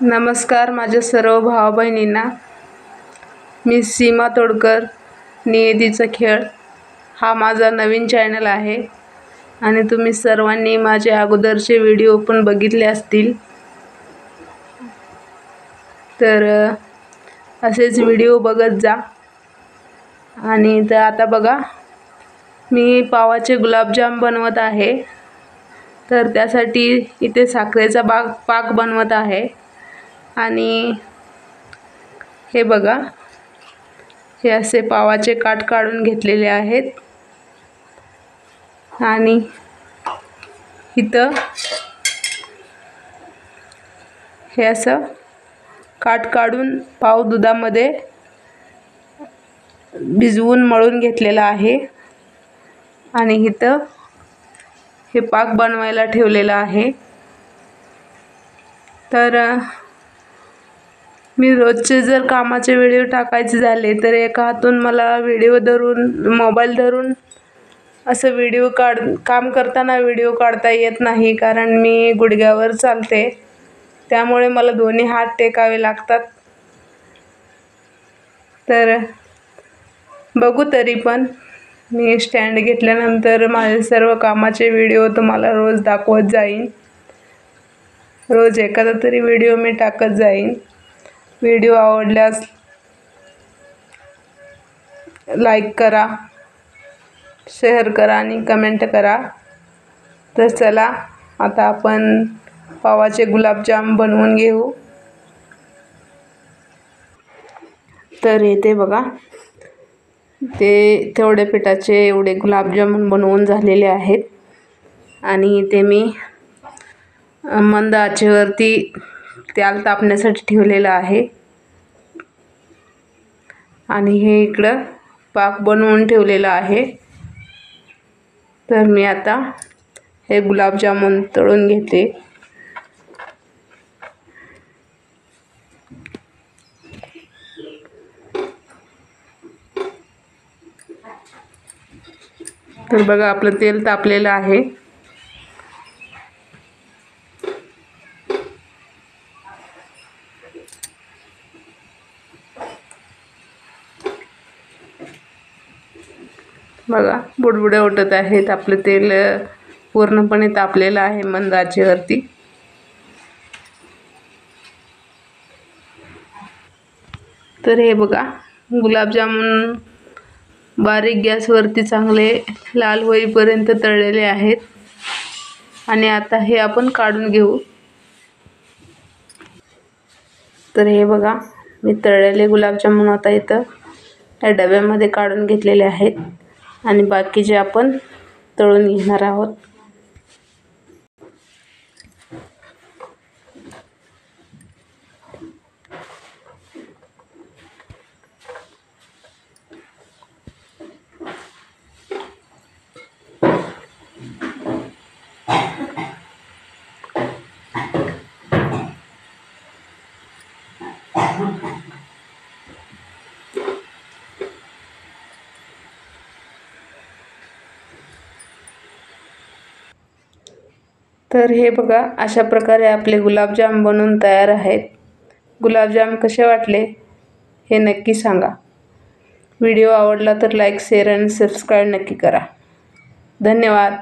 नमस्कार माझ्या सर्व भावा बहिणींना। मी सीमा तोडकर। नियतीचा खेळ हा माझा नवीन चॅनल आहे आणि तुम्ही सर्वांनी माझे अगोदरचे व्हिडिओ पण बघितले असतील, तर असेच व्हिडिओ बघत जा। आणि तर आता बघा, मी पावाचे गुलाबजाम बनवत आहे। तर त्यासाठी इथे साखरेचा पाक बनवत आहे। आणि हे बघा, हे असे पावाचे काठ काढून घेतलेले आहेत आणि इथं हे असं काठ काढून पाव दुधामध्ये भिजवून मळून घेतलेला आहे आणि इथं हे पाक बनवायला ठेवलेला आहे। तर मी रोजचे जर कामाचे व्हिडिओ टाकायचे झाले तर एका हातून मला मोबाईल धरून असं काम करताना व्हिडिओ काढता येत नाही, कारण मी गुडघ्यावर चालते, त्यामुळे मला दोन्ही हात टेकावे लागतात। तर बघू, तरी पण मी स्टँड घेतल्यानंतर माझे सर्व कामाचे व्हिडिओ तुम्हाला रोज दाखवत जाईन। रोज एखादा तरी व्हिडिओ मी टाकत जाईन। व्हिडिओ आवडल्यास लाईक करा, शेअर करा आणि कमेंट करा। तर चला, आता आपण पावाचे गुलाबजाम बनवून घेऊ। तर इथे बघा, ते तेवढे पिठाचे एवढे गुलाबजामुन बनवून झालेले आहेत आणि इथे मी मंद आचेवरती तेल तापण्यासाठी ठेवलेलं आहे आणि हे इकडं पाक बनवून ठेवलेला आहे। तर मी आता हे गुलाबजामुन तळून घेते। तर बघा, आपलं तेल तापलेलं आहे। बघा, बुडबुडे उठत आहेत। आपलं तेल पूर्णपणे तापलेलं आहे मंद आचेवरती। तर हे बघा, गुलाबजामुन बारीक गॅसवरती चांगले लाल होईपर्यंत तळलेले आहेत आणि आता हे आपण काढून घेऊ। तर हे बघा, मी तळलेले गुलाबजामुन आता इथं या डब्यामध्ये काढून घेतलेले आहेत आणि बाकीचे आपण तळून घेणार आहोत। तर हे बघा, अशा प्रकारे आपले गुलाबजाम बनवून तयार आहेत। गुलाबजाम कसे वाटले हे नक्की सांगा। व्हिडिओ आवडला तर लाईक, शेअर आणि सबस्क्राईब नक्की करा। धन्यवाद।